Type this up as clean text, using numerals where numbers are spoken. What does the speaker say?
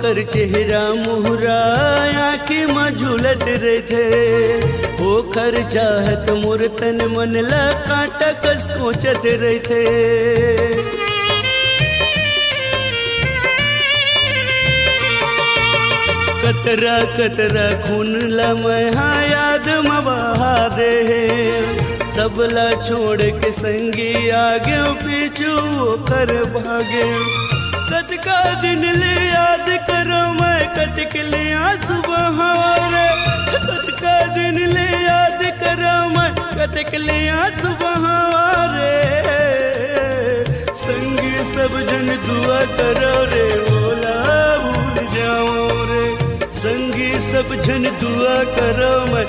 ओकर चेहरा मुहरा आँखी में झूलत रहे ओकर चाहत मोर तन मन ला कांटा कस कोचत रहे कतरा कतरा खून ला मैं याद में बहा दे सबला छोड़ के संगी आगे पीछू कर भागे कत का दिन ले याद करो मैं कत के लिया सुबह रे कत का दिन ले याद करो मैं कत के लिया सुबह रे संगी सब जन दुआ करो रे बोला भूल जाओ रे संगी सब जन दुआ करो मैं